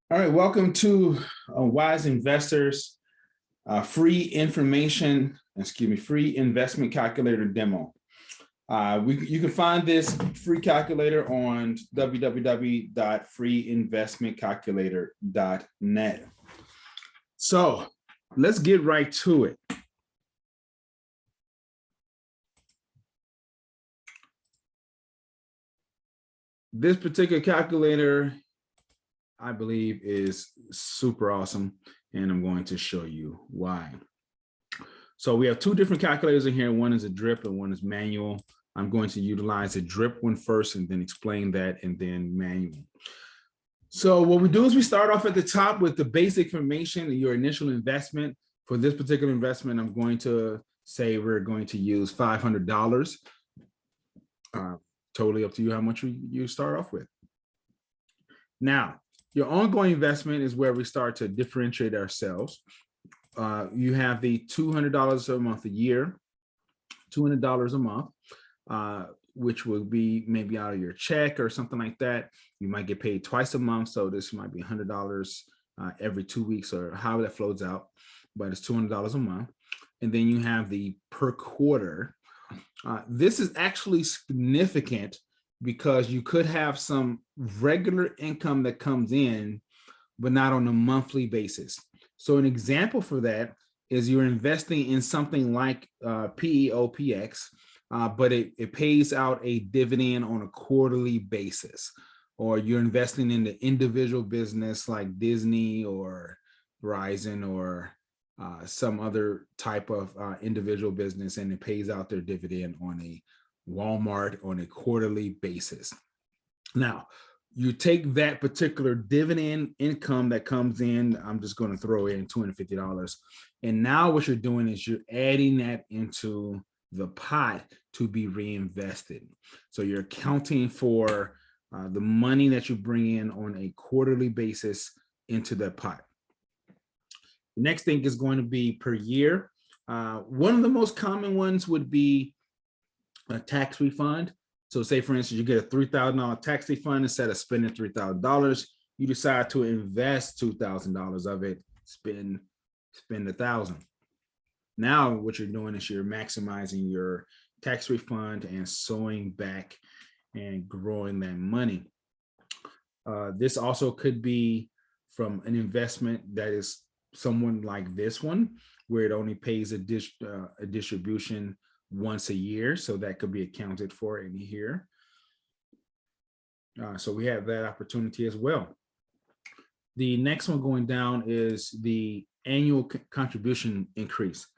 All right, welcome to Wise Investors free information, free investment calculator demo. You can find this free calculator on www.freeinvestmentcalculator.net. So let's get right to it. This particular calculator, I believe, is super awesome, and I'm going to show you why. So we have two different calculators in here. One is a drip and one is manual. I'm going to utilize a drip one first and then explain that, and then manual. So what we do is we start off at the top with the basic information, your initial investment. For this particular investment, I'm going to say we're going to use $500. Totally up to you how much you start off with. Now, your ongoing investment is where we start to differentiate ourselves. You have the $200 a month a year, $200 a month, which will be maybe out of your check or something like that. You might get paid twice a month, so this might be $100 every 2 weeks or however that flows out, but it's $200 a month. And then you have the per quarter. This is actually significant because you could have some regular income that comes in, but not on a monthly basis. So an example for that is you're investing in something like PEOPX, but it pays out a dividend on a quarterly basis. Or you're investing in the individual business like Disney or Verizon or some other type of individual business, and it pays out their dividend on a Walmart on a quarterly basis. Now, you take that particular dividend income that comes in, I'm just going to throw in $250. And now what you're doing is you're adding that into the pot to be reinvested. So you're accounting for the money that you bring in on a quarterly basis into the pot. The next thing is going to be per year. One of the most common ones would be a tax refund. So say, for instance, you get a $3,000 tax refund. Instead of spending $3,000, you decide to invest $2,000 of it, spend $1,000. Now what you're doing is you're maximizing your tax refund and sewing back and growing that money. This also could be from an investment that is someone like this one, where it only pays a distribution once a year. So that could be accounted for in here. So we have that opportunity as well. The next one going down is the annual contribution increase.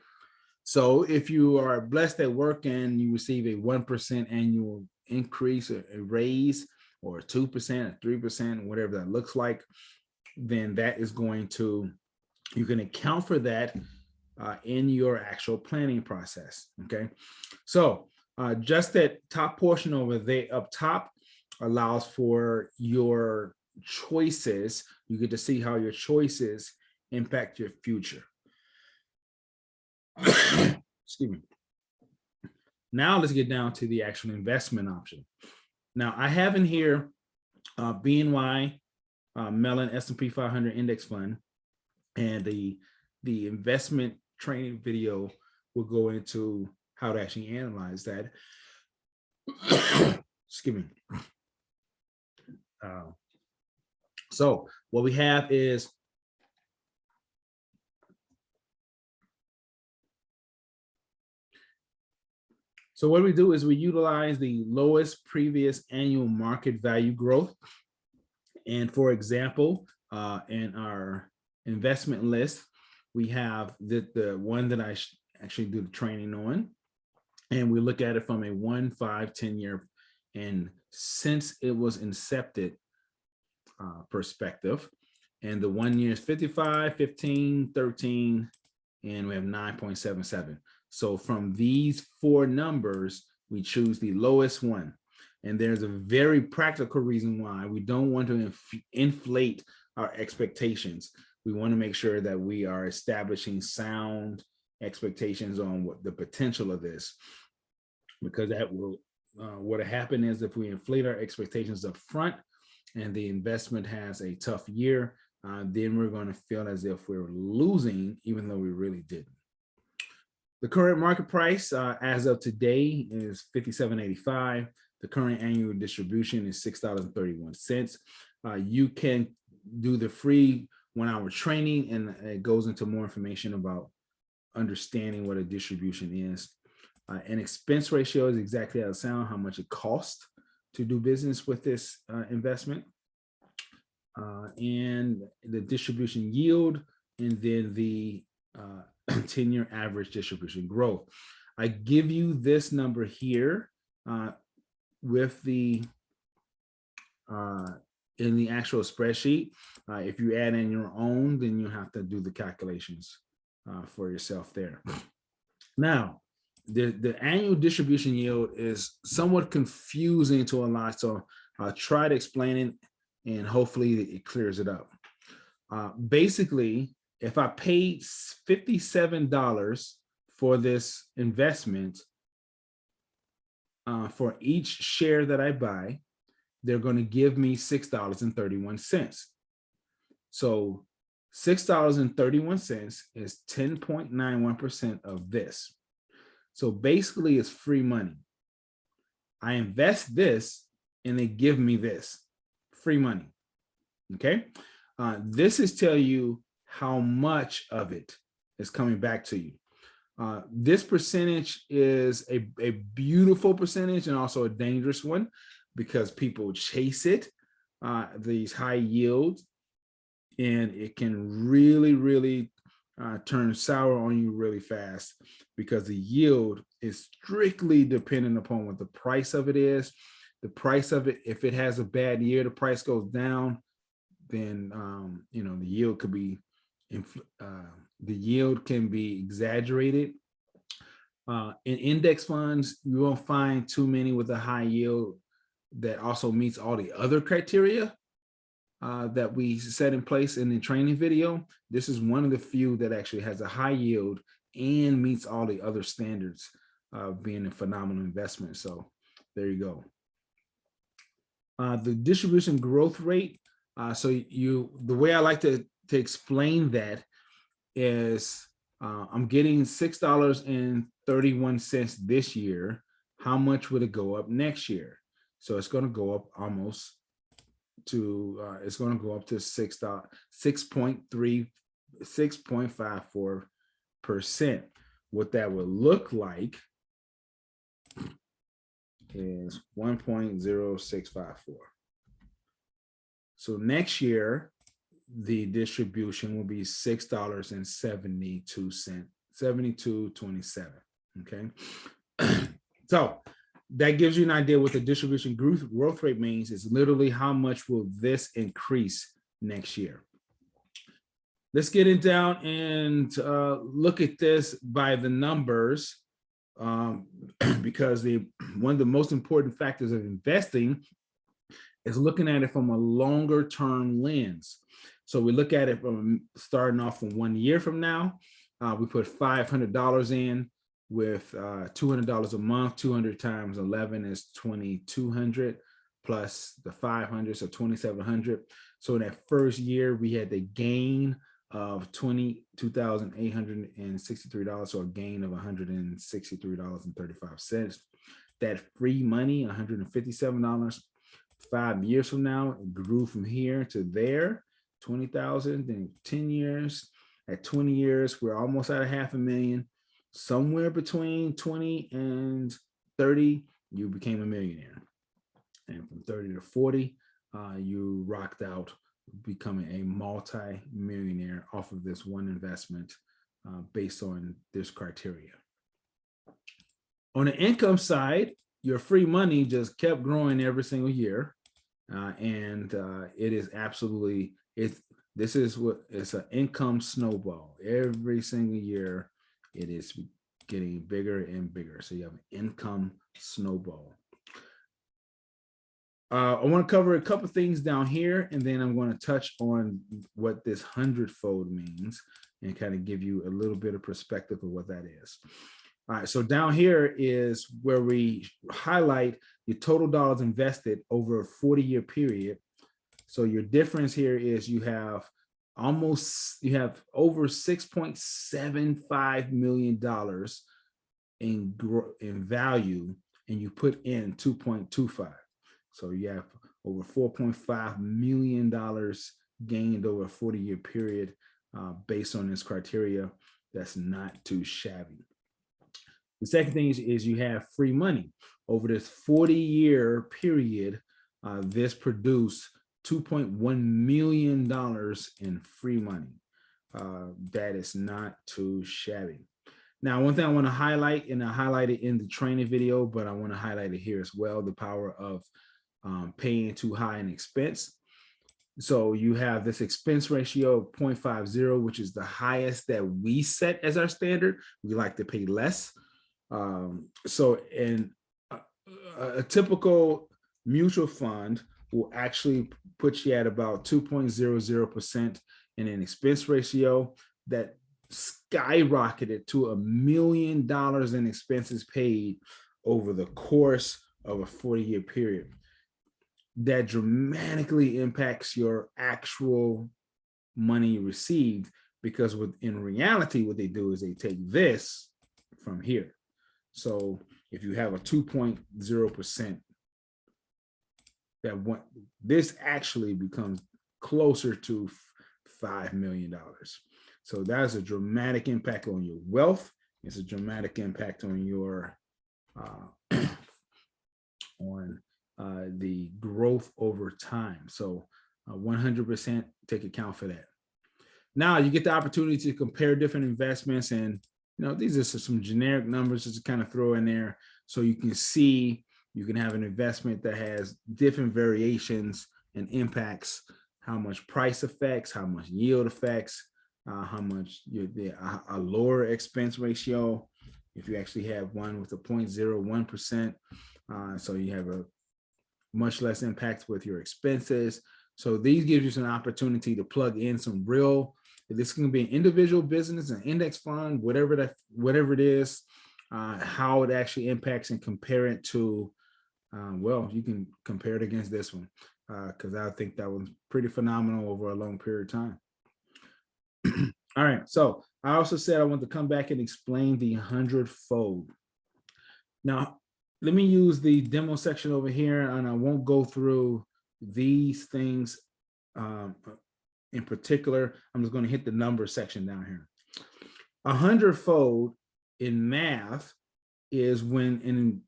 So if you are blessed at work and you receive a 1% annual increase, a raise, or 2%, or 3%, whatever that looks like, then that is going to, you can account for that in your actual planning process. Okay, so just that top portion over there up top allows for your choices. You get to see how your choices impact your future. Excuse me. Now let's get down to the actual investment option. Now I have in here BNY Mellon S&P 500 Index Fund, and the investment training video will go into how to actually analyze that. Excuse me. So what we have is what we do is we utilize the lowest previous annual market value growth. And for example, in our investment list, we have the one that I actually do the training on, and we look at it from a 1, 5, 10 year, and since it was incepted perspective. And the 1 year is 55, 15, 13, and we have 9.77. So from these four numbers, we choose the lowest one. And there's a very practical reason why. We don't want to inflate our expectations. We want to make sure that we are establishing sound expectations on what the potential of this, because that will, what happen is if we inflate our expectations up front and the investment has a tough year, then we're going to feel as if we're losing, even though we really didn't. The current market price as of today is $57.85. The current annual distribution is $6.31. You can do the free 1-hour training, and it goes into more information about understanding what a distribution is. An expense ratio is exactly how it sounds, how much it costs to do business with this investment. And the distribution yield, and then the 10-year average distribution growth. I give you this number here with the in the actual spreadsheet. If you add in your own, then you have to do the calculations for yourself there. Now, the annual distribution yield is somewhat confusing to a lot, so I'll try to explain it, and hopefully it clears it up. Basically, if I paid $57 for this investment, for each share that I buy, they're going to give me $6.31. So $6.31 is 10.91% of this. So basically it's free money. I invest this and they give me this free money. Okay. This is tell you how much of it is coming back to you. This percentage is a beautiful percentage and also a dangerous one, because people chase it, these high yields, and it can really turn sour on you really fast, because the yield is strictly dependent upon what the price of it is. The price of it, if it has a bad year, the price goes down, then the yield could be the yield can be exaggerated. In index funds, you won't find too many with a high yield that also meets all the other criteria that we set in place in the training video. This is one of the few that actually has a high yield and meets all the other standards of being a phenomenal investment. So there you go. The distribution growth rate. The way I like to explain that is I'm getting $6.31 this year. How much would it go up next year? So it's going to go up almost to it's going to go up to 6.54%. What that would look like is 1.0654. So next year, the distribution will be $6.72, 72.27. Okay. So that gives you an idea what the distribution growth rate means. Is literally how much will this increase next year. Let's get it down and look at this by the numbers, because one of the most important factors of investing is looking at it from a longer term lens. So we look at it from starting off from 1 year from now. We put $500 in with $200 a month. 200 times 11 is 2,200 plus the 500, so 2,700. So in that first year, we had the gain of $22,863, so a gain of $163.35. That free money, $157. 5 years from now, it grew from here to there, 20,000. In 10 years, at 20 years, we're almost at $500,000. Somewhere between 20 and 30, you became a millionaire. And from 30 to 40, you rocked out becoming a multi-millionaire off of this one investment based on this criteria. On the income side, your free money just kept growing every single year. And it is absolutely, this is what it's an income snowball. Every single year, it is getting bigger and bigger. So you have an income snowball. I want to cover a couple of things down here, and then I'm going to touch on what this 100-fold means and kind of give you a little bit of perspective of what that is. All right, so down here is where we highlight your total dollars invested over a 40-year period. So your difference here is you have you have over $6.75 million in value, and you put in 2.25. So you have over $4.5 million gained over a 40-year period based on this criteria. That's not too shabby. The second thing is you have free money. Over this 40-year period, this produced $2.1 million in free money. That is not too shabby. Now, one thing I want to highlight, and I highlighted in the training video, but I want to highlight it here as well, the power of paying too high an expense. So you have this expense ratio of 0.50, which is the highest that we set as our standard. We like to pay less. So in a typical mutual fund will actually put you at about 2.00% in an expense ratio that skyrocketed to $1 million in expenses paid over the course of a 40-year period. That dramatically impacts your actual money received, because in reality, what they do is they take this from here. So if you have a 2.0%, this actually becomes closer to $5 million. So that is a dramatic impact on your wealth. It's a dramatic impact on your the growth over time. So 100% take account for that. Now you get the opportunity to compare different investments, and these are some generic numbers just to kind of throw in there, so you can see you can have an investment that has different variations and impacts, how much price affects, how much yield affects, how much a lower expense ratio. If you actually have one with a 0.01%, so you have a much less impact with your expenses. So these give you some opportunity to plug in some real, this can be an individual business, an index fund, whatever it is, how it actually impacts, and compare it to, well, you can compare it against this one, because I think that was pretty phenomenal over a long period of time. All right, so I also said I want to come back and explain the 100-fold. Now, let me use the demo section over here, and I won't go through these things in particular. I'm just going to hit the number section down here. 100-fold in math is when an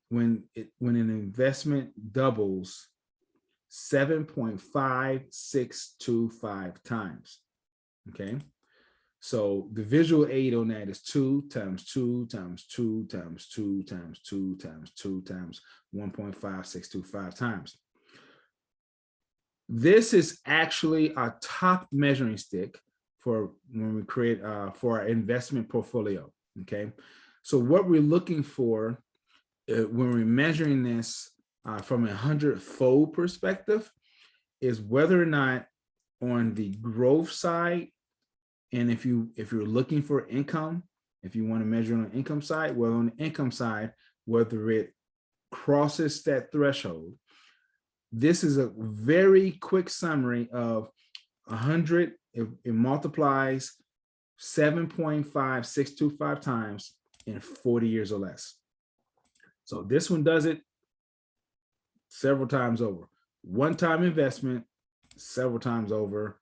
investment doubles 7.565 times. Okay. So the visual aid on that is 2 times 2 times 2 times 2 times 2 times 2 times 1.5625 times. This is actually our top measuring stick for when we create for our investment portfolio. Okay, so what we're looking for when we're measuring this from a 100-fold perspective is whether or not on the growth side, and if you're looking for income, if you want to measure on the income side, well, on the income side, whether it crosses that threshold. This is a very quick summary of 100. It multiplies 7.5625 times in 40 years or less. So this one does it several times over. One-time investment, several times over.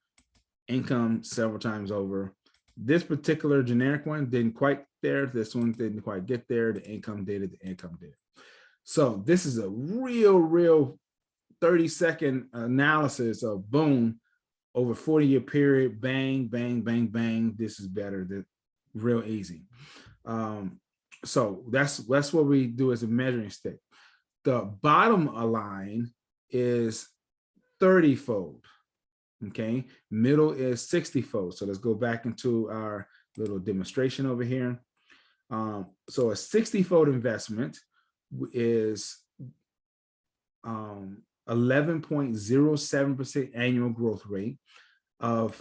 Income, several times over. This particular generic one didn't quite there. This one didn't quite get there. The income did it. The income did it. So this is a real 30-second analysis of boom, over 40-year period, bang, bang, bang, bang. This is better. Than real easy. So that's what we do as a measuring stick. The bottom line is 30-fold. Okay, middle is 60-fold. So let's go back into our little demonstration over here. So a 60-fold investment is 11.07% annual growth rate. Of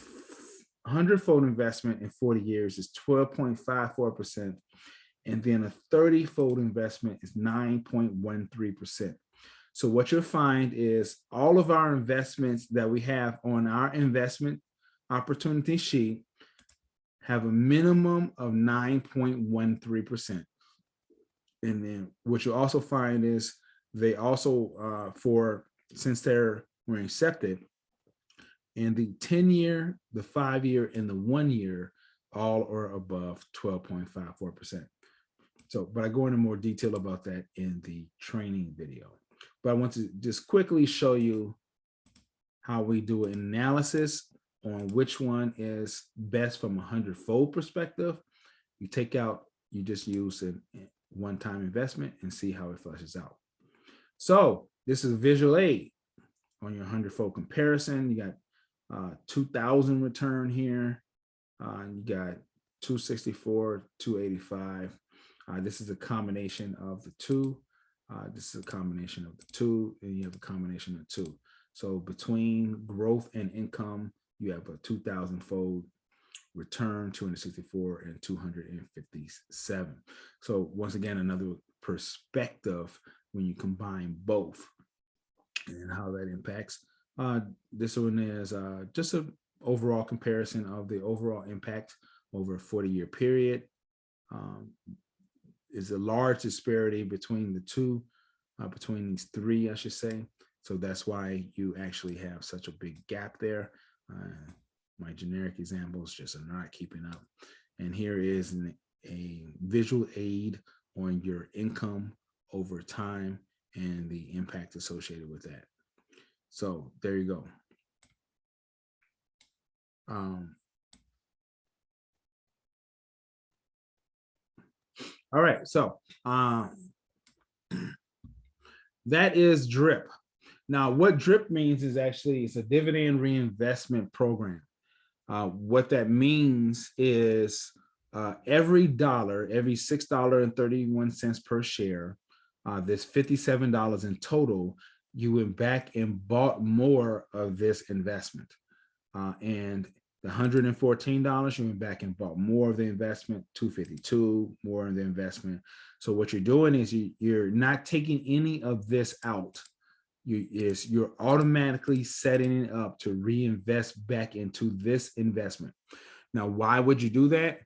100-fold investment in 40 years is 12.54%. And then a 30-fold investment is 9.13%. So what you'll find is all of our investments that we have on our investment opportunity sheet have a minimum of 9.13%. And then what you'll also find is they also, since were accepted, in the 10-year, the 5-year, and the 1-year, all are above 12.54%. So, but I go into more detail about that in the training video. But I want to just quickly show you how we do an analysis on which one is best from a 100-fold perspective. You just use a one-time investment and see how it flushes out. So this is a visual aid on your 100-fold comparison. You got 2,000 return here. You got 264, 285. This is a combination of the two. This is a combination of the two, and you have a combination of two. So between growth and income, you have a 2,000-fold return, 264 and 257. So once again, another perspective when you combine both and how that impacts. This one is just an overall comparison of the overall impact over a 40-year period. Is a large disparity between the two, between these three, I should say. So that's why you actually have such a big gap there. My generic examples just are not keeping up. And here is a visual aid on your income over time and the impact associated with that. So there you go. All right, so that is DRIP. Now, what DRIP means is actually it's a dividend reinvestment program. What that means is every $6.31 per share, there's $57 in total, you went back and bought more of this investment. And the $114, you went back and bought more of the investment, $252, more of the investment. So what you're doing is you're not taking any of this out. You're automatically setting it up to reinvest back into this investment. Now, why would you do that?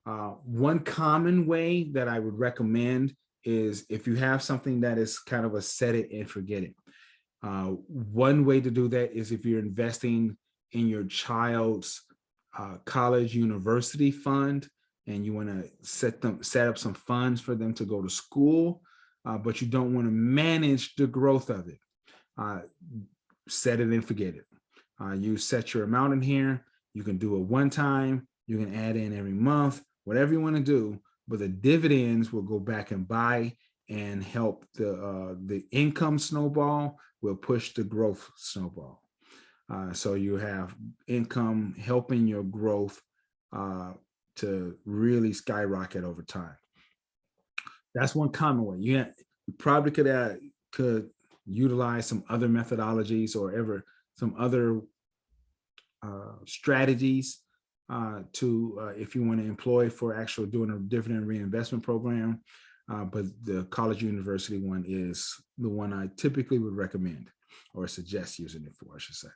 One common way that I would recommend is if you have something that is kind of a set it and forget it. One way to do that is if you're investing in your child's college university fund and you want to set up some funds for them to go to school, but you don't want to manage the growth of it. Set it and forget it. You set your amount in here. You can do it one time. You can add in every month, whatever you want to do, but the dividends will go back and buy and help the income snowball will push the growth snowball. So you have income helping your growth to really skyrocket over time. That's one common way. You probably could utilize some other methodologies or some other strategies if you want to employ for actual doing a dividend reinvestment program. But the college university one is the one I typically would recommend or suggest using it for, I should say.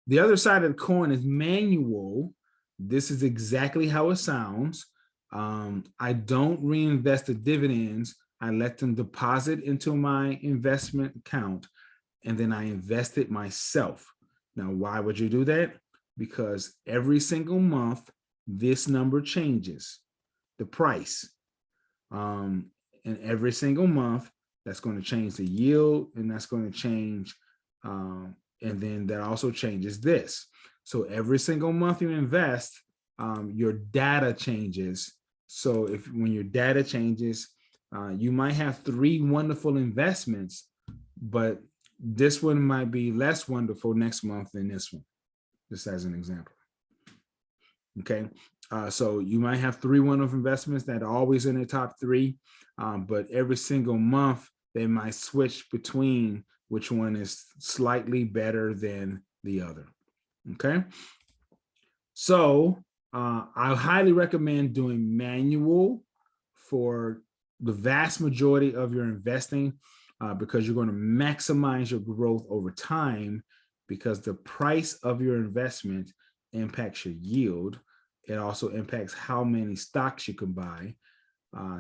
The other side of the coin is manual. This is exactly how it sounds. I don't reinvest the dividends. I let them deposit into my investment account and then I invest it myself. Now, why would you do that? Because every single month, this number changes, the price. And every single month, that's going to change the yield and that's going to change. And then that also changes this. So every single month you invest, your data changes. So when your data changes, you might have 3 wonderful investments, but this one might be less wonderful next month than this one, just as an example. Okay, so you might have 3 wonderful investments that are always in the top 3, but every single month they might switch between which one is slightly better than the other. Okay, so I highly recommend doing manual for the vast majority of your investing because you're going to maximize your growth over time because the price of your investment impacts your yield. It also impacts how many stocks you can buy.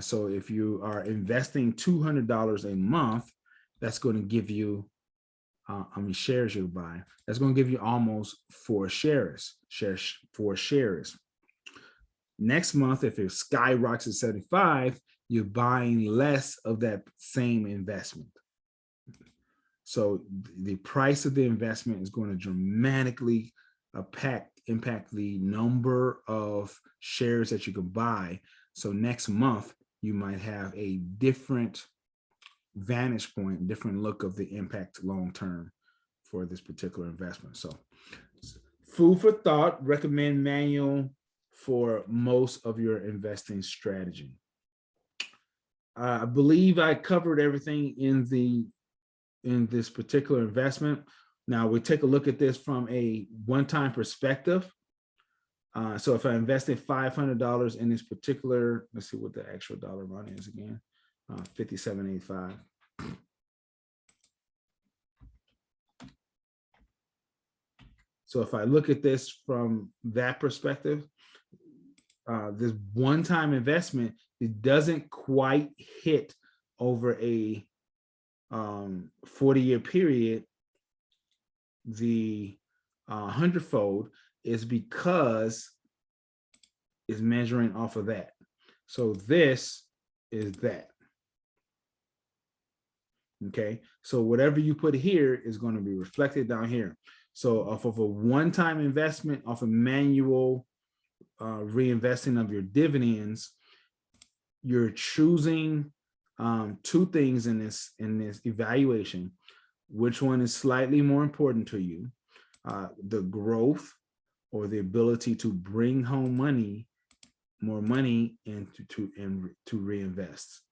So if you are investing $200 a month, that's going to give you, shares you buy. That's going to give you almost 4 shares. Next month, if it skyrockets to 75, you're buying less of that same investment. So the price of the investment is going to dramatically impact the number of shares that you can buy. So next month, you might have a different vantage point, different look of the impact long term for this particular investment. So food for thought, recommend manual for most of your investing strategy. I believe I covered everything in this particular investment. Now we take a look at this from a one-time perspective. So if I invested $500 in this particular, let's see what the actual dollar amount is again, 57.85. So if I look at this from that perspective, this one-time investment, it doesn't quite hit over a 40-year period the 100-fold, is because it's measuring off of that. So this is that. Okay, so whatever you put here is going to be reflected down here. So off of a one-time investment, off a manual reinvesting of your dividends, you're choosing two things in this evaluation. Which one is slightly more important to you? The growth or the ability to bring home more money and to reinvest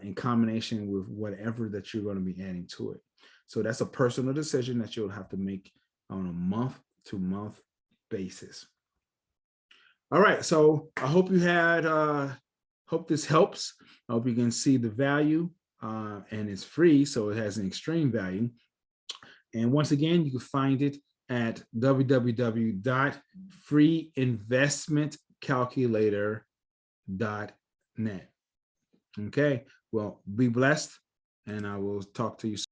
in combination with whatever that you're going to be adding to it. So that's a personal decision that you'll have to make on a month-to-month basis. All right, so I hope you had, hope this helps. I hope you can see the value, and it's free, so it has an extreme value. And once again, you can find it at www.freeinvestmentcalculator.net. Okay, well, be blessed, and I will talk to you soon.